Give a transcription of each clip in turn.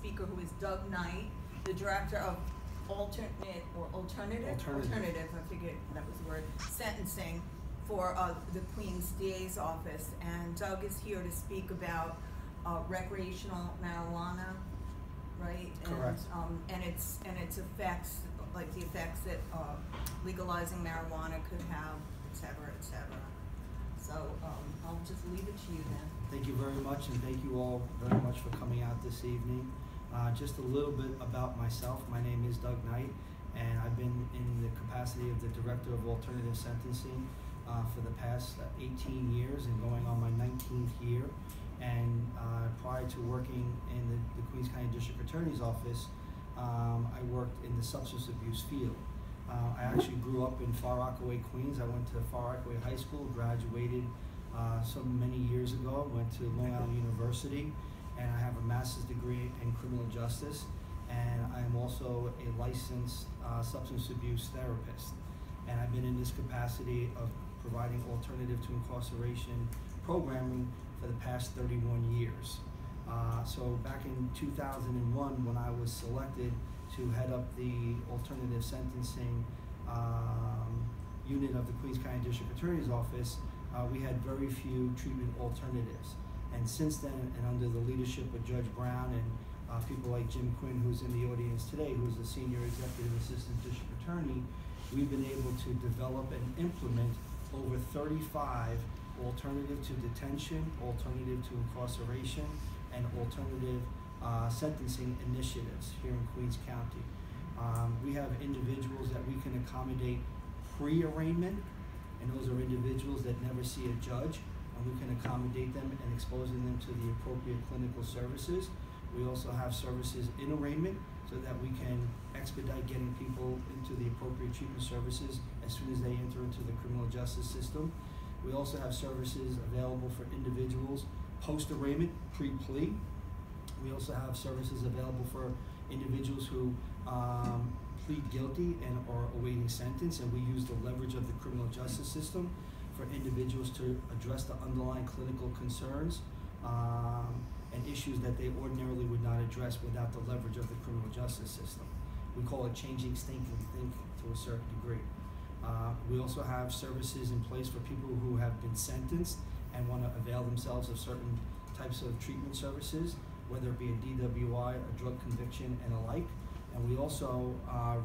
speaker, who is Doug Knight, the director of alternative, I figured that was the word, sentencing for the Queens DA's office. And Doug is here to speak about recreational marijuana, right? Correct. And its effects, like the effects that legalizing marijuana could have, et cetera, et cetera. So I'll just leave it to you then. Thank you very much, and thank you all very much for coming out this evening. Just a little bit about myself. My name is Doug Knight, and I've been in the capacity of the Director of Alternative Sentencing for the past 18 years and going on my 19th year. And prior to working in the Queens County District Attorney's Office, I worked in the substance abuse field. I actually grew up in Far Rockaway, Queens. I went to Far Rockaway High School, graduated so many years ago, went to Long Island University, and I have a master's degree in criminal justice, and I am also a licensed substance abuse therapist. And I've been in this capacity of providing alternative to incarceration programming for the past 31 years. So back in 2001, when I was selected to head up the alternative sentencing unit of the Queens County District Attorney's Office, we had very few treatment alternatives. And since then, and under the leadership of Judge Brown and people like Jim Quinn, who's in the audience today, who's the Senior Executive Assistant District Attorney, we've been able to develop and implement over 35 alternative to detention, alternative to incarceration, and alternative sentencing initiatives here in Queens County. We have individuals that we can accommodate pre-arraignment, and those are individuals that never see a judge, and we can accommodate them and exposing them to the appropriate clinical services. We also have services in arraignment so that we can expedite getting people into the appropriate treatment services as soon as they enter into the criminal justice system. We also have services available for individuals post-arraignment, pre-plea. We also have services available for individuals who plead guilty and are awaiting sentence, and we use the leverage of the criminal justice system for individuals to address the underlying clinical concerns and issues that they ordinarily would not address without the leverage of the criminal justice system. We call it changing stinking thinking to a certain degree. We also have services in place for people who have been sentenced and want to avail themselves of certain types of treatment services, whether it be a DWI, a drug conviction, and alike. And we also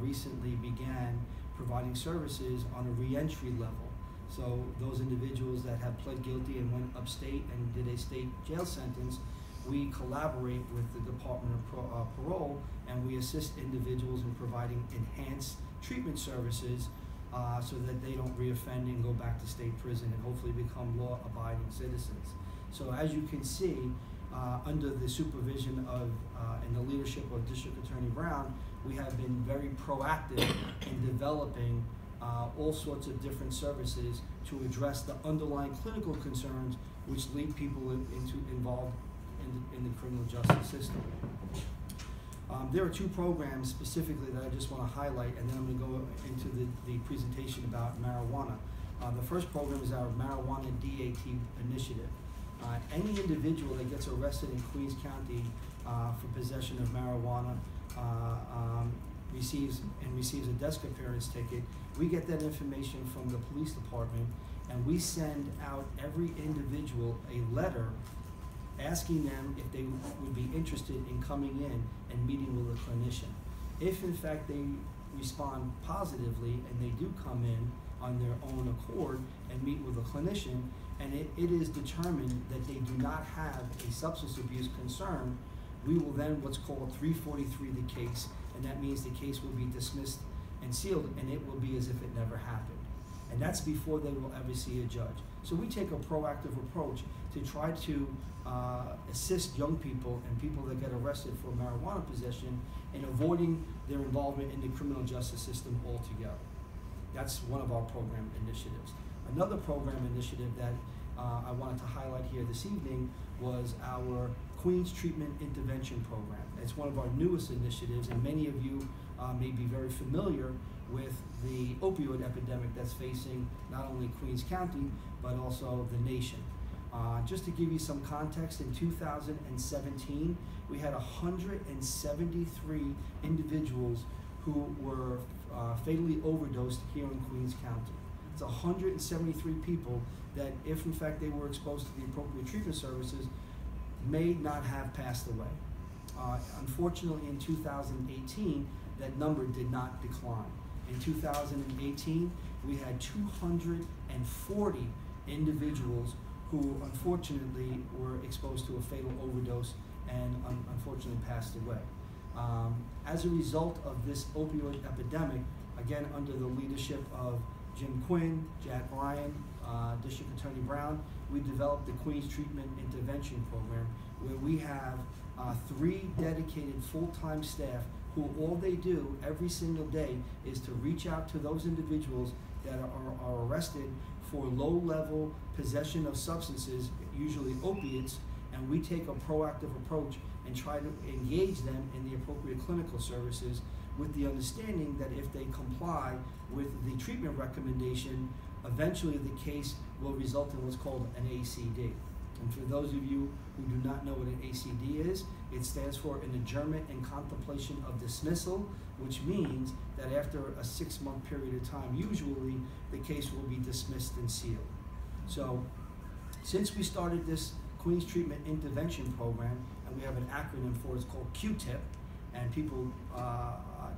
recently began providing services on a re-entry level. So those individuals that have pled guilty and went upstate and did a state jail sentence, we collaborate with the Department of Parole, and we assist individuals in providing enhanced treatment services so that they don't reoffend and go back to state prison and hopefully become law-abiding citizens. So as you can see, under the supervision of and the leadership of District Attorney Brown, we have been very proactive in developing all sorts of different services to address the underlying clinical concerns which lead people involved in the criminal justice system. There are two programs specifically that I just want to highlight, and then I'm going to go into the presentation about marijuana. The first program is our Marijuana DAT initiative. Any individual that gets arrested in Queens County for possession of marijuana receives a desk appearance ticket. We get that information from the police department, and we send out every individual a letter asking them if they would be interested in coming in and meeting with a clinician. If in fact they respond positively and they do come in on their own accord and meet with a clinician, and it is determined that they do not have a substance abuse concern, we will then what's called 343 the case, and that means the case will be dismissed and sealed, and it will be as if it never happened. And that's before they will ever see a judge. So we take a proactive approach to try to assist young people and people that get arrested for marijuana possession in avoiding their involvement in the criminal justice system altogether. That's one of our program initiatives. Another program initiative that I wanted to highlight here this evening was our Queens Treatment Intervention Program. It's one of our newest initiatives, and many of you may be very familiar with the opioid epidemic that's facing not only Queens County, but also the nation. Just to give you some context, in 2017, we had 173 individuals who were fatally overdosed here in Queens County. It's 173 people that, if in fact they were exposed to the appropriate treatment services, may not have passed away. Unfortunately, in 2018, that number did not decline. In 2018, we had 240 individuals who unfortunately were exposed to a fatal overdose and unfortunately passed away. As a result of this opioid epidemic, again under the leadership of Jim Quinn, Jack Ryan, District Attorney Brown, we developed the Queens Treatment Intervention Program, where we have 3 dedicated full-time staff who all they do every single day is to reach out to those individuals that are arrested for low-level possession of substances, usually opiates, and we take a proactive approach and try to engage them in the appropriate clinical services with the understanding that if they comply with the treatment recommendation, eventually the case will result in what's called an ACD. And for those of you who do not know what an ACD is, it stands for an adjournment and contemplation of dismissal, which means that after a 6-month period of time, usually the case will be dismissed and sealed. So since we started this Queens Treatment Intervention Program, and we have an acronym for it, it's called QTIP, and people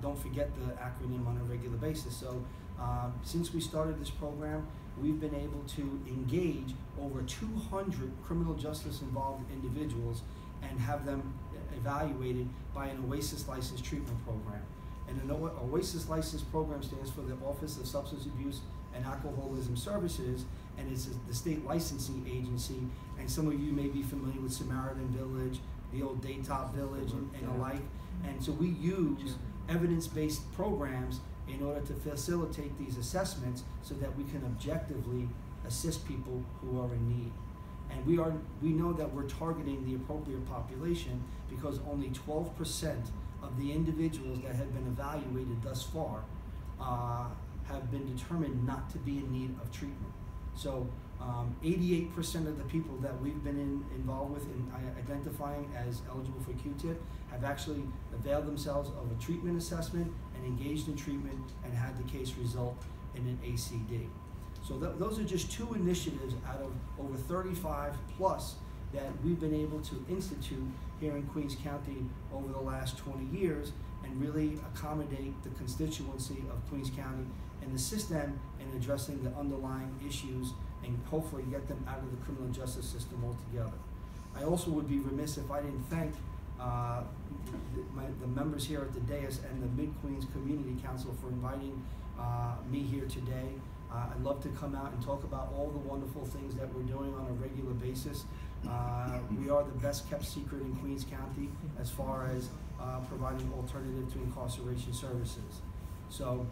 don't forget the acronym on a regular basis. So since we started this program, we've been able to engage over 200 criminal justice involved individuals and have them evaluated by an OASIS licensed treatment program. And an OASIS licensed program stands for the Office of Substance Abuse and Alcoholism Services, and it's the state licensing agency. And some of you may be familiar with Samaritan Village, the old Daytop Village, and the like. And so we use evidence-based programs in order to facilitate these assessments so that we can objectively assist people who are in need. And we know that we're targeting the appropriate population because only 12% of the individuals that have been evaluated thus far have been determined not to be in need of treatment. So 88% of the people that we've been involved with in identifying as eligible for QTIP have actually availed themselves of a treatment assessment and engaged in treatment and had the case result in an ACD. So those are just 2 initiatives out of over 35 plus that we've been able to institute here in Queens County over the last 20 years and really accommodate the constituency of Queens County and assist them in addressing the underlying issues and hopefully get them out of the criminal justice system altogether. I also would be remiss if I didn't thank the members here at the dais and the Mid-Queens Community Council for inviting me here today. I'd love to come out and talk about all the wonderful things that we're doing on a regular basis. We are the best kept secret in Queens County as far as providing alternative to incarceration services. So,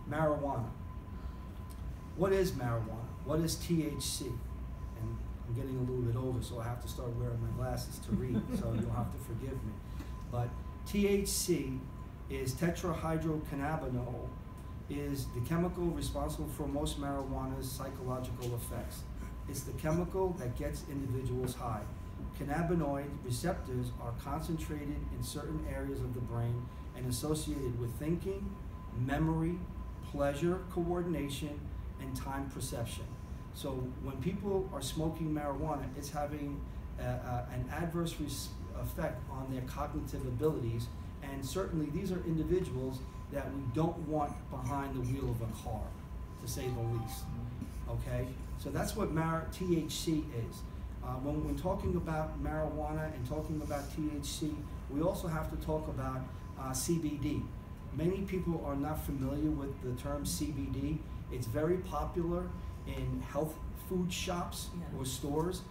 marijuana. What is marijuana? What is THC? And I'm getting a little bit older, so I have to start wearing my glasses to read, so you'll have to forgive me. But THC is tetrahydrocannabinol, is the chemical responsible for most marijuana's psychological effects. It's the chemical that gets individuals high. Cannabinoid receptors are concentrated in certain areas of the brain and associated with thinking, memory, pleasure, coordination, and time perception. So when people are smoking marijuana, it's having an adverse effect on their cognitive abilities, and certainly these are individuals that we don't want behind the wheel of a car, to say the least. Okay, so that's what THC is. When talking about marijuana and talking about THC, we also have to talk about CBD. Many people are not familiar with the term CBD. It's very popular in health food shops or stores.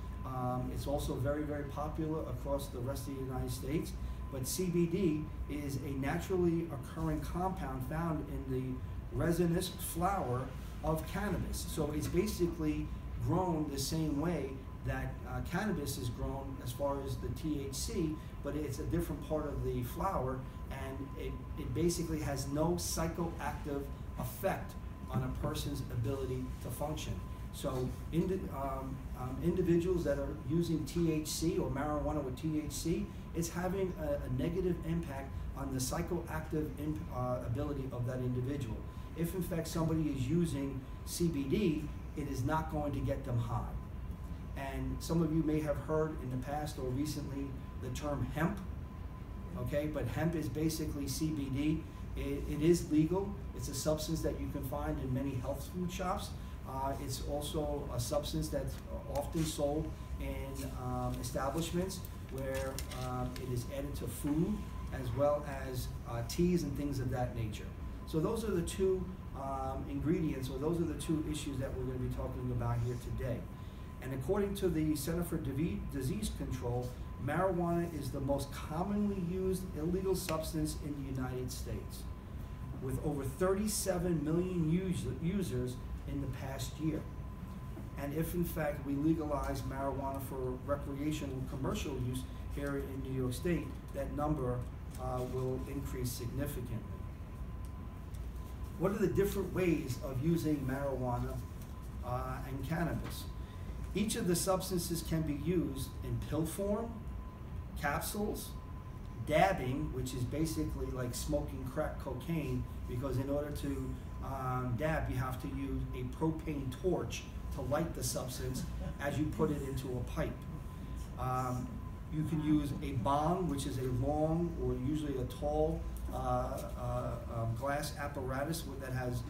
It's also very, very popular across the rest of the United States. But CBD is a naturally occurring compound found in the resinous flower of cannabis. So it's basically grown the same way that cannabis is grown as far as the THC, but it's a different part of the flower, and it basically has no psychoactive effect on a person's ability to function. So individuals that are using THC or marijuana with THC, it's having a negative impact on the psychoactive ability of that individual. If in fact somebody is using CBD, it is not going to get them high. And some of you may have heard in the past or recently the term hemp, okay? But hemp is basically CBD. It is legal. It's a substance that you can find in many health food shops. It's also a substance that's often sold in establishments where it is added to food as well as teas and things of that nature. So those are the two ingredients, or those are the two issues that we're going to be talking about here today. And according to the Center for Disease Control, marijuana is the most commonly used illegal substance in the United States, with over 37 million users in the past year. And if in fact we legalize marijuana for recreational and commercial use here in New York State, that number will increase significantly. What are the different ways of using marijuana and cannabis? Each of the substances can be used in pill form, capsules, dabbing, which is basically like smoking crack cocaine, because in order to dab, you have to use a propane torch to light the substance as you put it into a pipe. You can use a bong, which is a long or usually a tall glass apparatus that has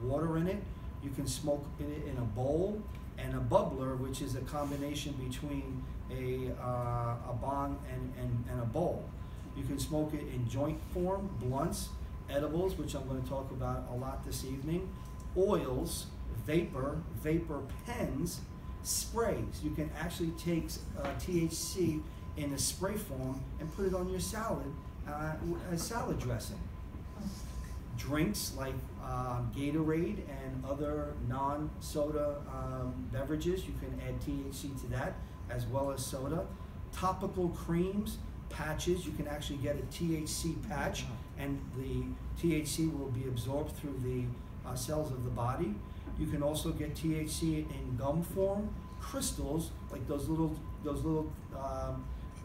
water in it. You can smoke it in a bowl, and a bubbler, which is a combination between a bong and a bowl. You can smoke it in joint form, blunts, edibles, which I'm going to talk about a lot this evening, oils, vapor pens, sprays. You can actually take THC in a spray form and put it on your salad as salad dressing. Drinks like Gatorade and other non-soda beverages, you can add THC to that, as well as soda. Topical creams, patches, you can actually get a THC patch, and the THC will be absorbed through the cells of the body. You can also get THC in gum form, crystals, like those little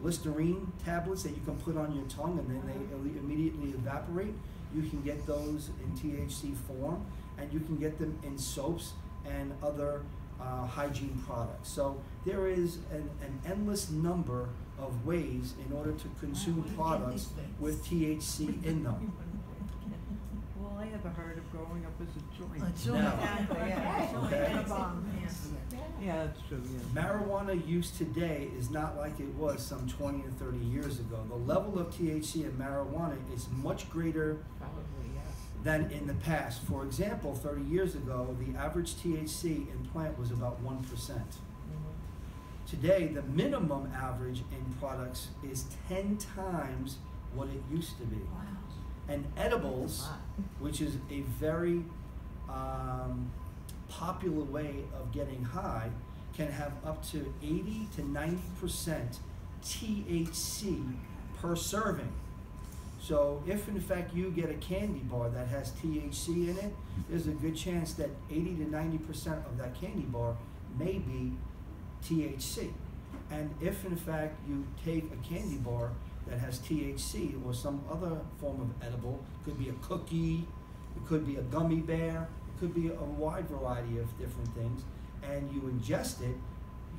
Listerine tablets that you can put on your tongue and then they immediately evaporate. You can get those in THC form, and you can get them in soaps and other hygiene products. So there is an endless number of ways in order to consume products with THC in them. Well, I never heard of growing up as a joint. No. Exactly, yeah. Okay. And a bomb, yes. Yeah, that's true, yeah. Marijuana use today is not like it was some 20 and 30 years ago. The level of THC in marijuana is much greater Probably, yeah. than in the past. For example, 30 years ago, the average THC in plant was about 1%. Today, the minimum average in products is 10 times what it used to be. Wow. And edibles, which is a very popular way of getting high, can have up to 80 to 90% THC per serving. So if in fact you get a candy bar that has THC in it, there's a good chance that 80 to 90% of that candy bar may be THC. And if in fact you take a candy bar that has THC or some other form of edible, could be a cookie, it could be a gummy bear, it could be a wide variety of different things, and you ingest it,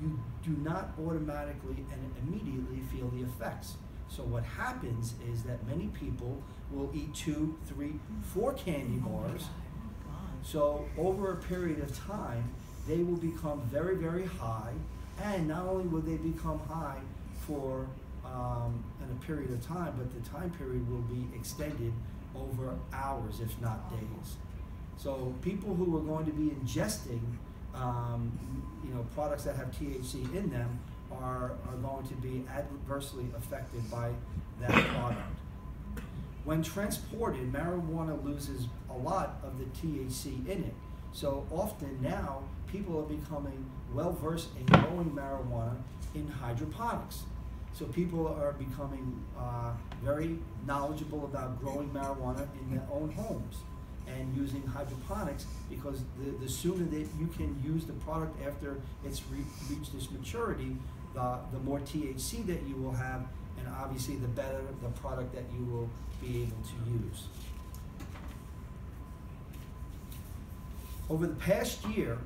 you do not automatically and immediately feel the effects. So what happens is that many people will eat 2, 3, 4 candy bars. So over a period of time, they will become very, very high, and not only will they become high for in a period of time, but the time period will be extended over hours, if not days. So people who are going to be ingesting products that have THC in them are going to be adversely affected by that product. When transported, marijuana loses a lot of the THC in it. So often now, people are becoming well versed in growing marijuana in hydroponics. So people are becoming very knowledgeable about growing marijuana in their own homes. and using hydroponics, because the sooner that you can use the product after it's reached its maturity, the more THC that you will have, and obviously the better the product that you will be able to use. Over the past year,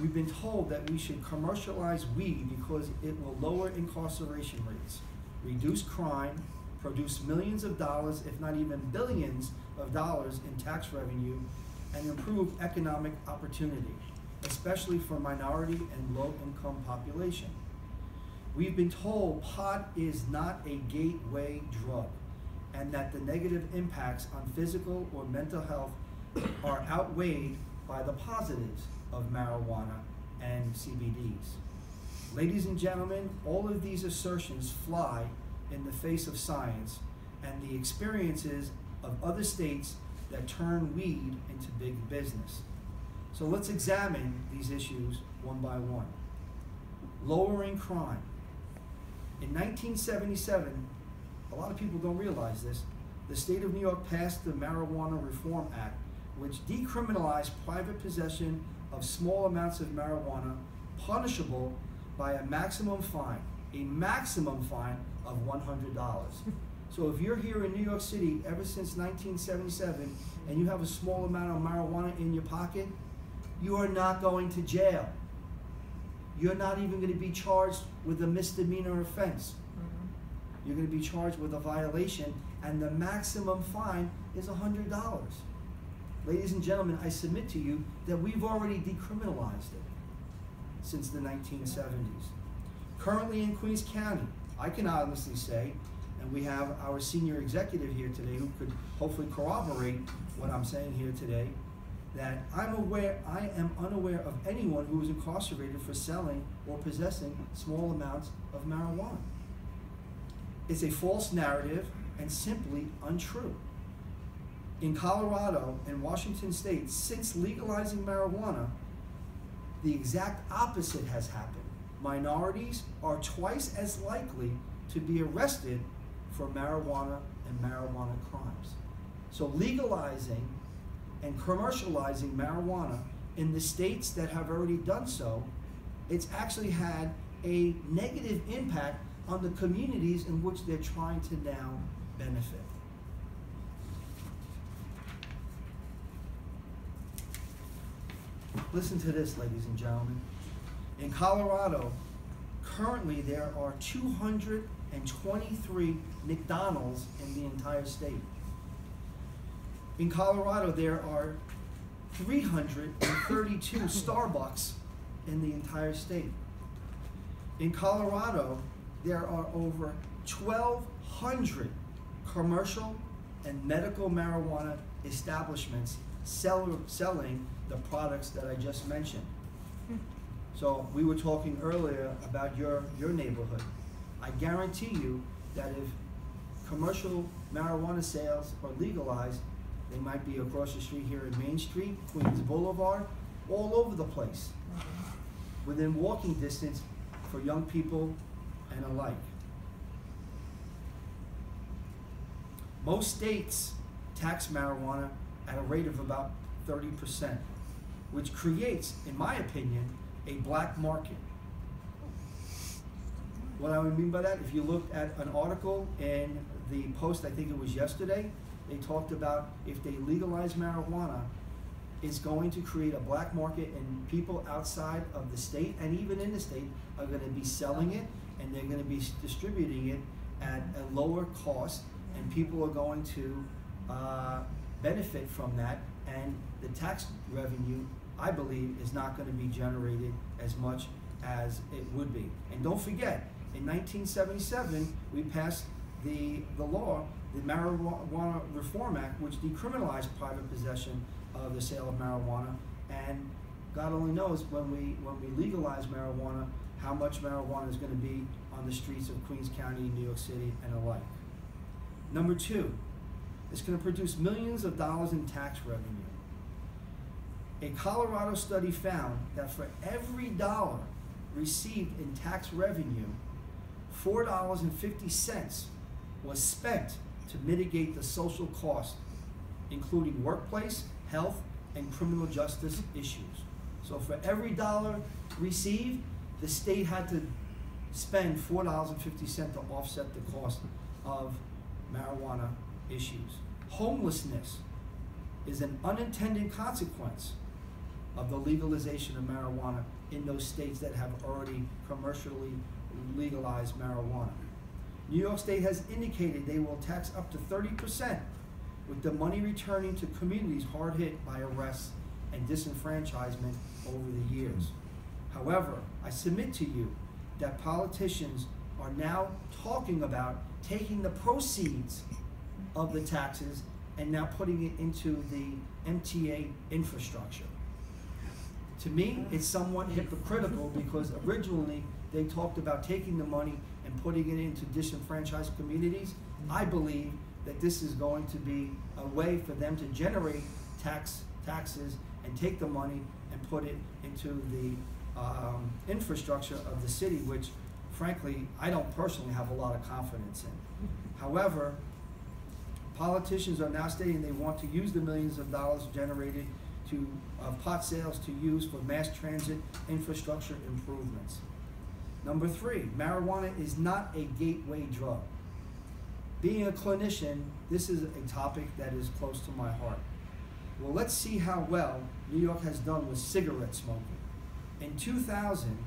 we've been told that we should commercialize weed because it will lower incarceration rates, reduce crime, produce millions of dollars, if not even billions of dollars in tax revenue, and improve economic opportunity, especially for minority and low-income population. We've been told pot is not a gateway drug, and that the negative impacts on physical or mental health are outweighed by the positives of marijuana and CBDs. Ladies and gentlemen, all of these assertions fly in the face of science and the experiences of other states that turn weed into big business. So let's examine these issues one by one. Lowering crime. In 1977, a lot of people don't realize this, the state of New York passed the Marijuana Reform Act, which decriminalized private possession of small amounts of marijuana, punishable by a maximum fine of $100. So if you're here in New York City ever since 1977 and you have a small amount of marijuana in your pocket, you are not going to jail. You're not even going to be charged with a misdemeanor offense. You're going to be charged with a violation, and the maximum fine is $100. Ladies and gentlemen, I submit to you that we've already decriminalized it since the 1970s. Currently in Queens County, I can honestly say, and we have our senior executive here today who could hopefully corroborate what I'm saying here today, that I am unaware of anyone who is incarcerated for selling or possessing small amounts of marijuana. It's a false narrative and simply untrue. In Colorado and Washington State, since legalizing marijuana, the exact opposite has happened. Minorities are twice as likely to be arrested for marijuana and marijuana crimes. So legalizing and commercializing marijuana in the states that have already done so, it's actually had a negative impact on the communities in which they're trying to now benefit. Listen to this, ladies and gentlemen. In Colorado, currently there are 223 McDonald's in the entire state. In Colorado, there are 332 Starbucks in the entire state. In Colorado, there are over 1,200 commercial and medical marijuana establishments selling the products that I just mentioned. So we were talking earlier about your neighborhood. I guarantee you that if commercial marijuana sales are legalized, they might be across the street here in Main Street, Queens Boulevard, all over the place, within walking distance for young people and alike. Most states tax marijuana at a rate of about 30%, which creates, in my opinion, a black market. What I would mean by that, if you look at an article in the Post, I think it was yesterday, they talked about if they legalize marijuana, it's going to create a black market, and people outside of the state and even in the state are going to be selling it, and they're going to be distributing it at a lower cost, and people are going to benefit from that, and the tax revenue, I believe, is not going to be generated as much as it would be. And don't forget, in 1977, we passed the law, the Marijuana Reform Act, which decriminalized private possession of the sale of marijuana. And God only knows when we legalize marijuana, how much marijuana is going to be on the streets of Queens County, New York City, and alike. Number two, it's going to produce millions of dollars in tax revenue. A Colorado study found that for every dollar received in tax revenue, $4.50 was spent to mitigate the social cost including workplace, health, and criminal justice issues. So for every dollar received, the state had to spend $4.50 to offset the cost of marijuana issues. Homelessness is an unintended consequence of the legalization of marijuana in those states that have already commercially legalized marijuana. New York State has indicated they will tax up to 30%, with the money returning to communities hard hit by arrests and disenfranchisement over the years. However, I submit to you that politicians are now talking about taking the proceeds of the taxes and now putting it into the MTA infrastructure. To me, it's somewhat hypocritical because originally they talked about taking the money and putting it into disenfranchised communities. I believe that this is going to be a way for them to generate taxes and take the money and put it into the infrastructure of the city, which frankly I don't personally have a lot of confidence in. However, politicians are now stating they want to use the millions of dollars generated of pot sales to use for mass transit infrastructure improvements. Number 3, marijuana is not a gateway drug. Being a clinician, this is a topic that is close to my heart. Well, let's see how well New York has done with cigarette smoking. In 2000,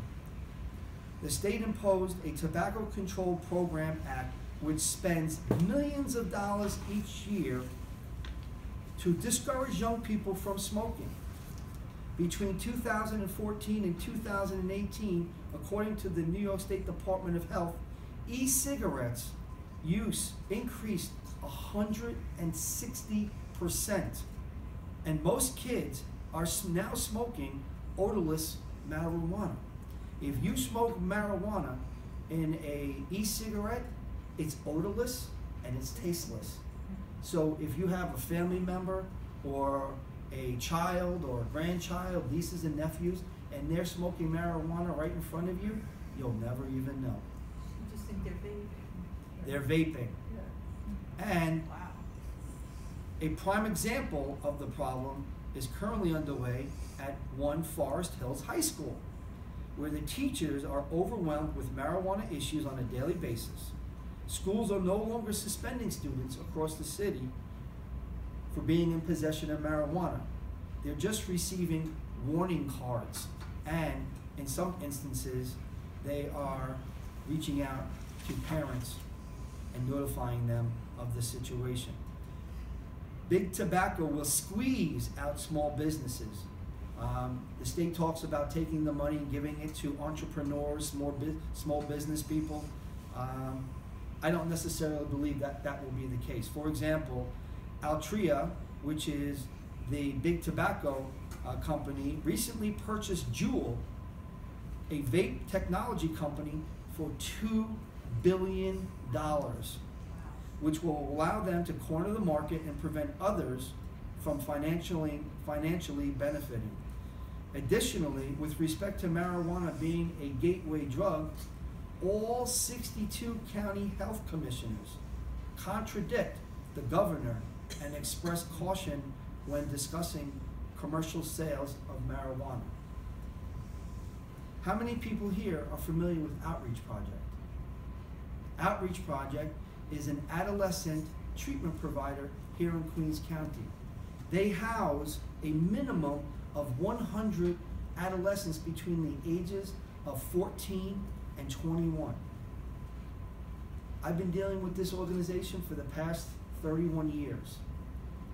the state imposed a Tobacco Control Program Act which spends millions of dollars each year to discourage young people from smoking. Between 2014 and 2018, according to the New York State Department of Health, e-cigarettes use increased 160%. And most kids are now smoking odorless marijuana. If you smoke marijuana in a e-cigarette, it's odorless and it's tasteless. So if you have a family member or a child or a grandchild, nieces and nephews, and they're smoking marijuana right in front of you, you'll never even know. You just think they're vaping. They're vaping. Yeah. And Wow. a prime example of the problem is currently underway at one Forest Hills High School, where the teachers are overwhelmed with marijuana issues on a daily basis. Schools are no longer suspending students across the city for being in possession of marijuana. They're just receiving warning cards, and in some instances, they are reaching out to parents and notifying them of the situation. Big tobacco will squeeze out small businesses. The state talks about taking the money and giving it to entrepreneurs, small business people. I don't necessarily believe that that will be the case. For example, Altria, which is the big tobacco company, recently purchased Juul, a vape technology company, for $2 billion, which will allow them to corner the market and prevent others from financially benefiting. Additionally, with respect to marijuana being a gateway drug, all 62 county health commissioners contradict the governor and express caution when discussing commercial sales of marijuana. How many people here are familiar with Outreach Project? Outreach Project is an adolescent treatment provider here in Queens County. They house a minimum of 100 adolescents between the ages of 14 and 21. I've been dealing with this organization for the past 31 years.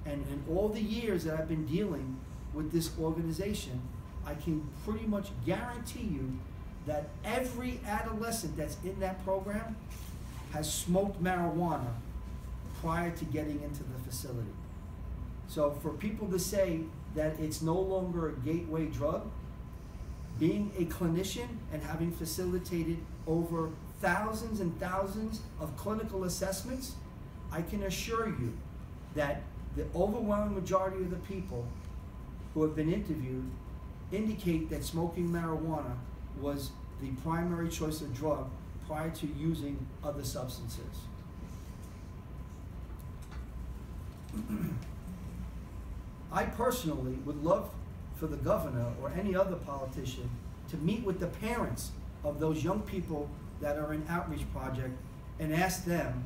And in all the years that I've been dealing with this organization, I can pretty much guarantee you that every adolescent that's in that program has smoked marijuana prior to getting into the facility. So for people to say that it's no longer a gateway drug, being a clinician and having facilitated over thousands and thousands of clinical assessments, I can assure you that the overwhelming majority of the people who have been interviewed indicate that smoking marijuana was the primary choice of drug prior to using other substances. I personally would love for the governor or any other politician to meet with the parents of those young people that are in outreach project and ask them,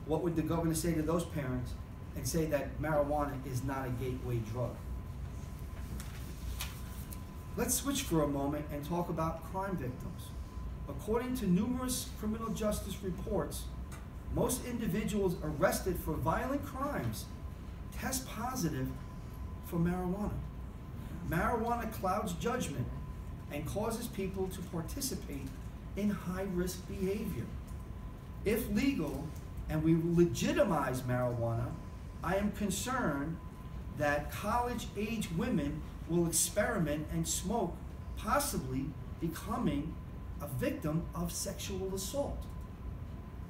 what would the governor say to those parents, and say that marijuana is not a gateway drug. Let's switch for a moment and talk about crime victims. According to numerous criminal justice reports, most individuals arrested for violent crimes test positive for marijuana. Marijuana clouds judgment and causes people to participate in high-risk behavior. If legal and we legitimize marijuana, I am concerned that college-age women will experiment and smoke, possibly becoming a victim of sexual assault.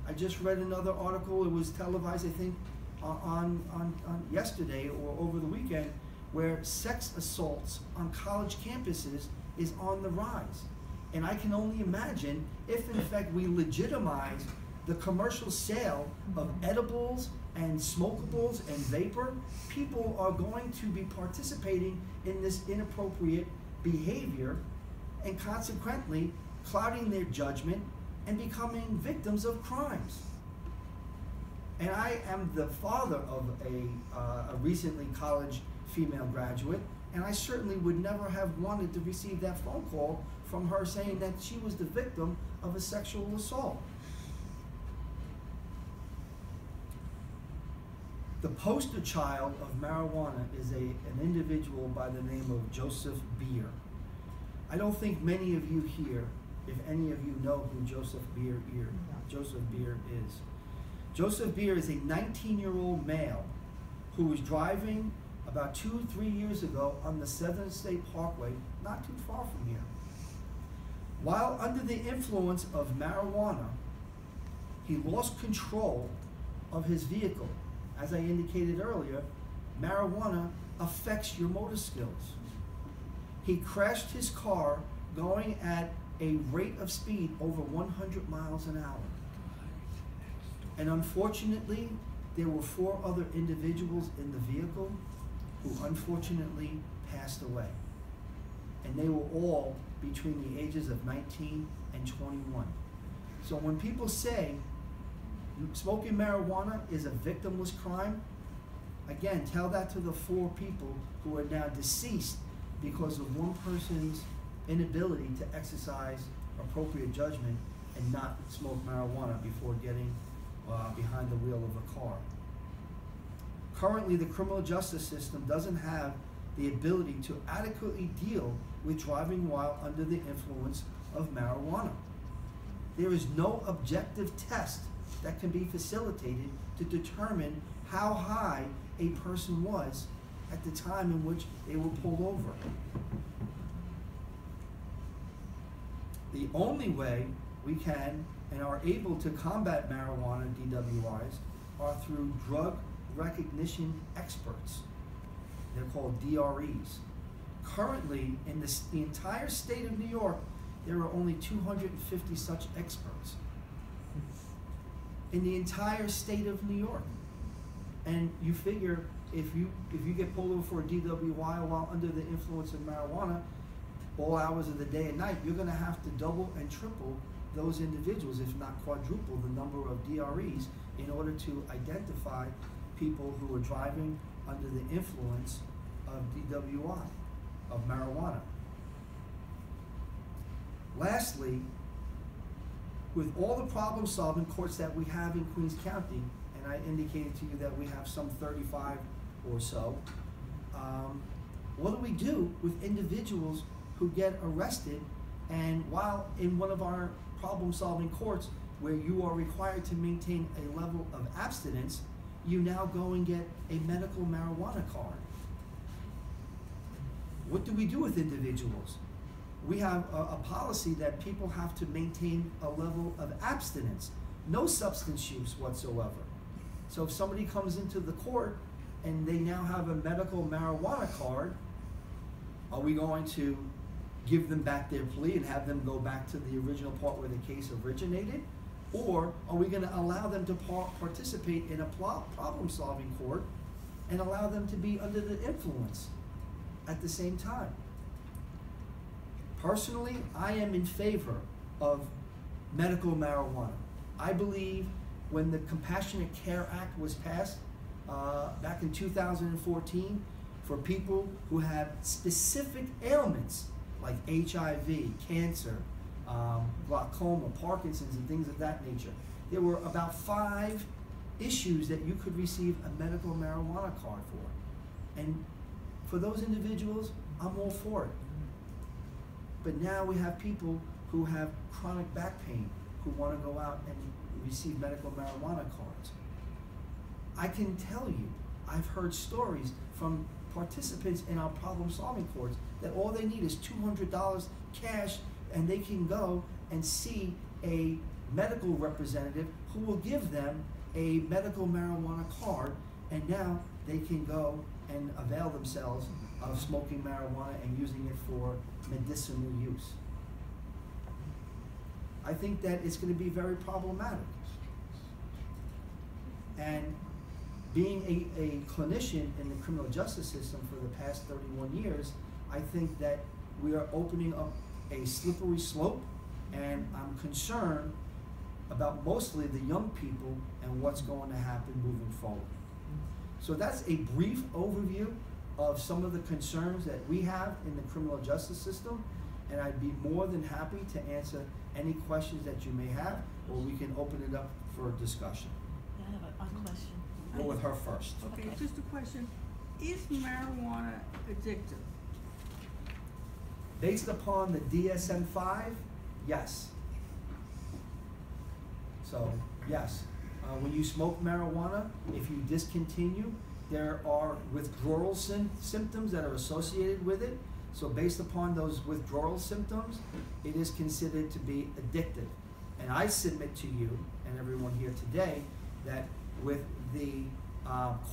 I just read another article, it was televised, I think, on yesterday or over the weekend, where sex assaults on college campuses is on the rise. And I can only imagine if in fact we legitimize the commercial sale of edibles and smokables and vapor, people are going to be participating in this inappropriate behavior and consequently clouding their judgment and becoming victims of crimes. And I am the father of a recently college female graduate, and I certainly would never have wanted to receive that phone call from her saying that she was the victim of a sexual assault. The poster child of marijuana is an individual by the name of Joseph Beer. I don't think many of you here, if any of you know who Joseph Beer is. Joseph Beer is a 19-year-old male who was driving about 2-3 years ago on the 7th State Parkway, not too far from here. While under the influence of marijuana, he lost control of his vehicle. As I indicated earlier, marijuana affects your motor skills. He crashed his car going at a rate of speed over 100 miles an hour. And unfortunately, there were 4 other individuals in the vehicle who unfortunately passed away. And they were all between the ages of 19 and 21. So when people say smoking marijuana is a victimless crime, again, tell that to the 4 people who are now deceased because of one person's inability to exercise appropriate judgment and not smoke marijuana before getting behind the wheel of a car. Currently, the criminal justice system doesn't have the ability to adequately deal with driving while under the influence of marijuana. There is no objective test that can be facilitated to determine how high a person was at the time in which they were pulled over. The only way we can and are able to combat marijuana DWIs are through drug recognition experts. They're called DREs. Currently, in the entire state of New York, there are only 250 such experts. In the entire state of New York. And you figure if you get pulled over for a DWI while under the influence of marijuana, all hours of the day and night, you're going to have to double and triple those individuals, if not quadruple the number of DREs in order to identify people who are driving under the influence of DWI, of marijuana. Lastly, with all the problem-solving courts that we have in Queens County, and I indicated to you that we have some 35 or so, what do we do with individuals who get arrested and while in one of our problem-solving courts where you are required to maintain a level of abstinence, you now go and get a medical marijuana card? What do we do with individuals? We have a policy that people have to maintain a level of abstinence, no substance use whatsoever. So if somebody comes into the court and they now have a medical marijuana card, are we going to give them back their plea and have them go back to the original part where the case originated? Or are we going to allow them to participate in a problem-solving court and allow them to be under the influence at the same time. Personally, I am in favor of medical marijuana. I believe when the Compassionate Care Act was passed back in 2014, for people who have specific ailments like HIV, cancer, glaucoma, Parkinson's, and things of that nature, there were about 5 issues that you could receive a medical marijuana card for. And for those individuals, I'm all for it. But now we have people who have chronic back pain who want to go out and receive medical marijuana cards. I can tell you, I've heard stories from participants in our problem-solving courts that all they need is $200 cash, and they can go and see a medical representative who will give them a medical marijuana card, and now they can go and avail themselves of smoking marijuana and using it for medicinal use. I think that it's going to be very problematic. And being a clinician in the criminal justice system for the past 31 years, I think that we are opening up a slippery slope, and I'm concerned about mostly the young people and what's going to happen moving forward. So that's a brief overview of some of the concerns that we have in the criminal justice system, and I'd be more than happy to answer any questions that you may have, or we can open it up for discussion. I have a question. Go with her first. Okay, just a question. Is marijuana addictive? Based upon the DSM-5, yes. So, yes. When you smoke marijuana, if you discontinue, there are withdrawal symptoms that are associated with it. So based upon those withdrawal symptoms, it is considered to be addictive. And I submit to you and everyone here today that with the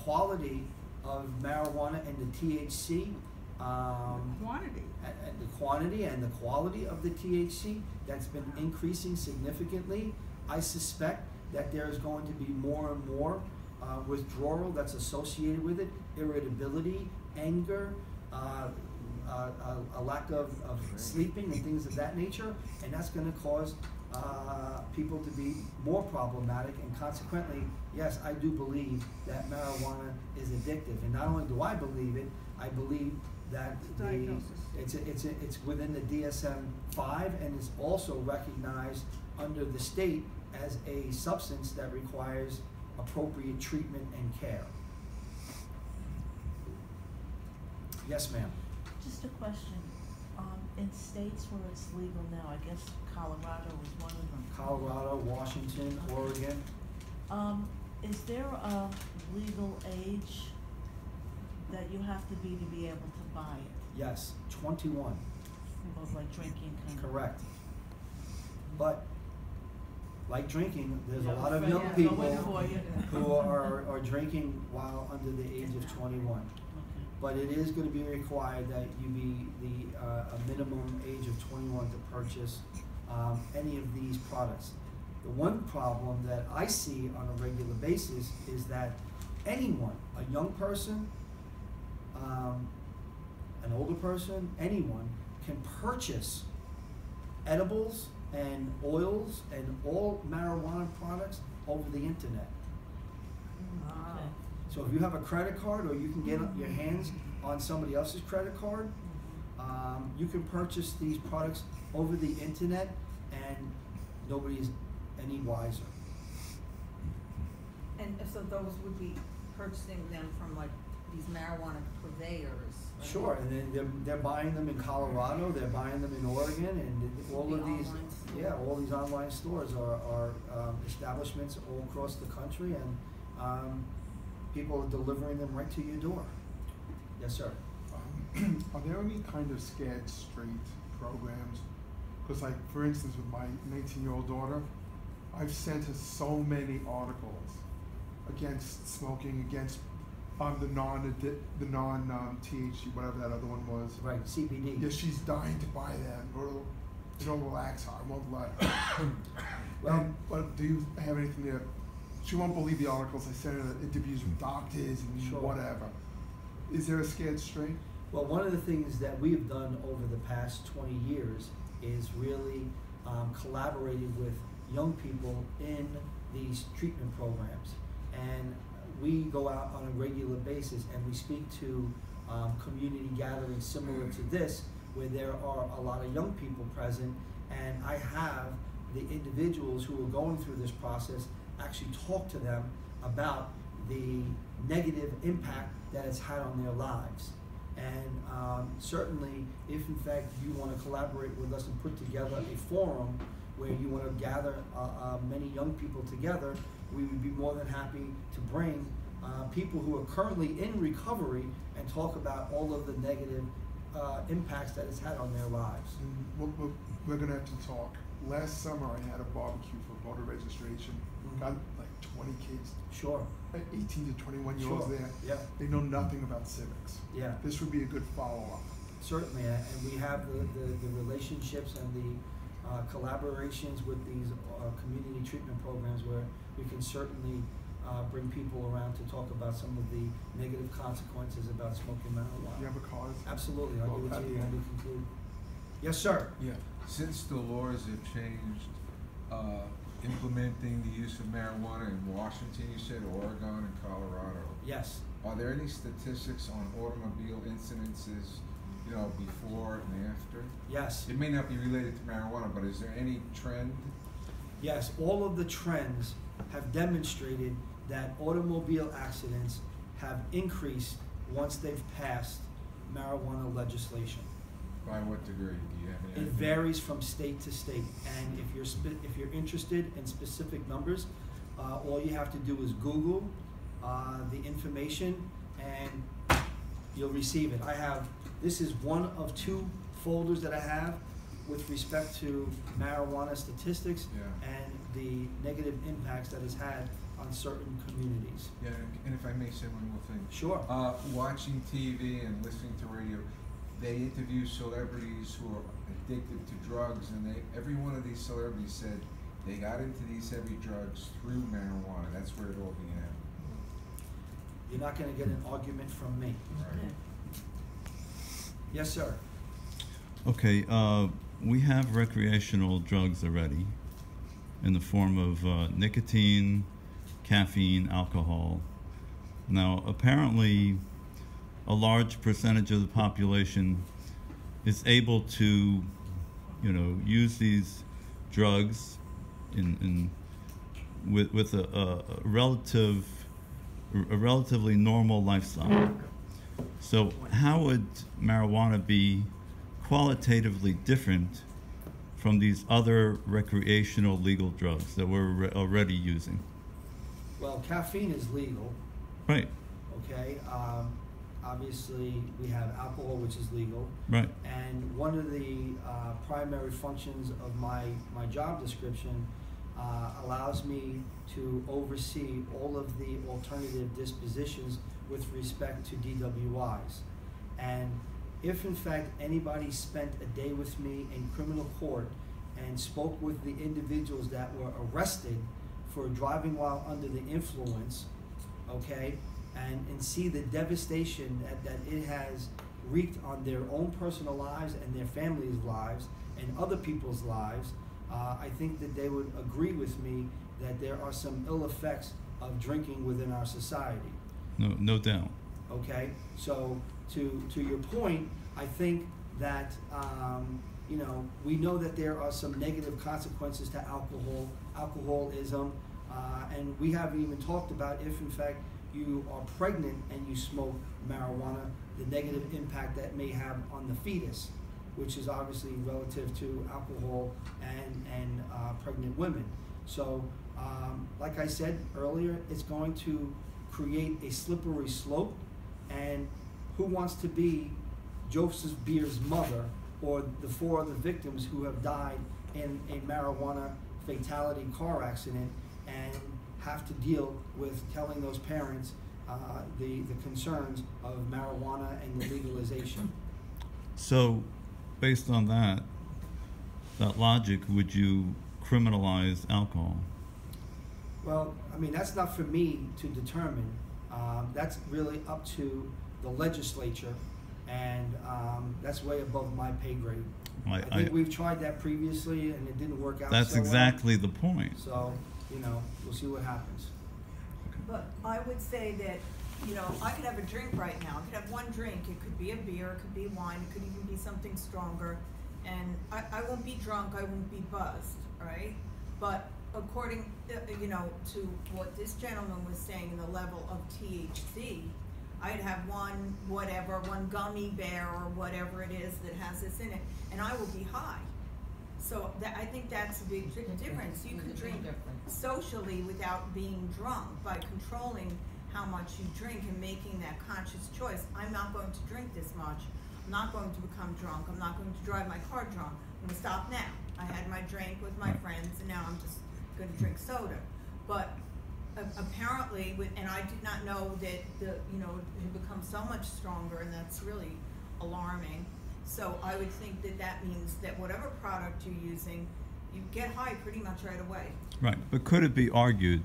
quality of marijuana and the THC, Quantity. and the quantity and the quality of the THC that's been increasing significantly, I suspect that there is going to be more and more withdrawal that's associated with it, irritability, anger, a lack of sleeping and things of that nature, and that's going to cause people to be more problematic, and consequently, yes, I do believe that marijuana is addictive. And not only do I believe it, I believe that it's within the DSM-5, and it's also recognized under the state as a substance that requires appropriate treatment and care. Yes, ma'am. Just a question. In states where it's legal now, I guess Colorado is one of them. Colorado, Washington, Oregon. Is there a legal age that you have to be able to buy it? Yes, 21. Both like drinking kind of. Correct. But like drinking, there's a lot of right, young yeah, people going for you. who are drinking while under the age of 21. But it is going to be required that you be a minimum age of 21 to purchase any of these products. The one problem that I see on a regular basis is that anyone, a young person, an older person, anyone can purchase edibles and oils and all marijuana products over the internet. Okay. So if you have a credit card, or you can get your hands on somebody else's credit card, you can purchase these products over the internet, and nobody's any wiser. And so those would be purchasing them from like these marijuana purveyors? Right? Sure, and then they're buying them in Colorado, they're buying them in Oregon, and all of these, all these online stores are establishments all across the country, and people are delivering them right to your door. Yes, sir. Are there any kind of scared straight programs? Because, like, for instance, with my 19-year-old daughter, I've sent her so many articles against smoking, against the non-THC, whatever that other one was. Right, CBD. Yeah, she's dying to buy that. It'll relax her. It won't let her. Well, but do you have anything that she won't believe the articles. I sent her interviews with doctors and Sure. whatever. Is there a scared straight? Well, one of the things that we've done over the past 20 years is really collaborated with young people in these treatment programs. And we go out on a regular basis and we speak to community gatherings similar to this, where there are a lot of young people present, and I have the individuals who are going through this process actually talk to them about the negative impact that it's had on their lives. And certainly, if in fact you want to collaborate with us and put together a forum where you want to gather many young people together, we would be more than happy to bring people who are currently in recovery and talk about all of the negative impacts that it's had on their lives. We're going to have to talk. Last summer I had a barbecue for voter registration. Got like 20 kids. Sure. 18 to 21 year olds Sure. there. Yeah. They know nothing about civics. Yeah. This would be a good follow-up. Certainly, and we have the relationships and the collaborations with these community treatment programs where we can certainly bring people around to talk about some of the negative consequences about smoking marijuana. Do you have a card? Absolutely, I'll Well, give it at to you the when we end. conclude. Yes, sir. Yeah, since the laws have changed, implementing the use of marijuana in Washington, you said, Oregon and Colorado, Yes. are there any statistics on automobile incidences, you know, before and after? Yes. It may not be related to marijuana, but is there any trend? Yes, all of the trends have demonstrated that automobile accidents have increased once they've passed marijuana legislation. By what degree? Do you have any It idea? varies from state to state, and if you're interested in specific numbers, all you have to do is Google the information, and you'll receive it. This is one of 2 folders that I have with respect to marijuana statistics Yeah. and the negative impacts that it's had on certain communities. Yeah, and if I may say one more thing. Sure. Watching TV and listening to radio, they interview celebrities who are addicted to drugs, and every one of these celebrities said they got into these heavy drugs through marijuana. That's where it all began. You're not going to get an argument from me. Right. Yes, sir. Okay, we have recreational drugs already in the form of nicotine, caffeine, alcohol. Now, apparently, a large percentage of the population is able to, use these drugs with a relatively normal lifestyle. So how would marijuana be qualitatively different from these other recreational legal drugs that we're already using? Well, caffeine is legal. Right. Okay. Obviously, we have alcohol, which is legal. Right. And one of the primary functions of my job description allows me to oversee all of the alternative dispositions with respect to DWIs. And if in fact anybody spent a day with me in criminal court and spoke with the individuals that were arrested for driving while under the influence, okay, and see the devastation that it has wreaked on their own personal lives and their families' lives and other people's lives, I think that they would agree with me that there are some ill effects of drinking within our society. No doubt. Okay, so to your point, I think that we know that there are some negative consequences to alcoholism, and we haven't even talked about if in fact you are pregnant and you smoke marijuana, the negative impact that may have on the fetus, which is obviously relative to alcohol and pregnant women. So, like I said earlier, it's going to create a slippery slope, and who wants to be Joseph Beer's mother or the 4 other victims who have died in a marijuana fatality car accident and have to deal with telling those parents the concerns of marijuana and the legalization. So, based on that logic, would you criminalize alcohol? Well, I mean, that's not for me to determine. That's really up to the legislature, and that's way above my pay grade. I think we've tried that previously, and it didn't work out. That's so exactly well. the point. So, we'll see what happens. But I would say that, I could have a drink right now. I could have one drink. It could be a beer, it could be wine, it could even be something stronger. And I won't be drunk, I won't be buzzed, right? But according, to what this gentleman was saying, the level of THC, I'd have one gummy bear or whatever it is that has this in it, and I will be high. So I think that's a big difference. You can drink socially without being drunk by controlling how much you drink and making that conscious choice. I'm not going to drink this much. I'm not going to become drunk. I'm not going to drive my car drunk. I'm going to stop now. I had my drink with my friends, and now I'm just going to drink soda. But apparently, and I did not know that it had become so much stronger, and that's really alarming. So I would think that means that whatever product you're using, you get high pretty much right away. Right, but could it be argued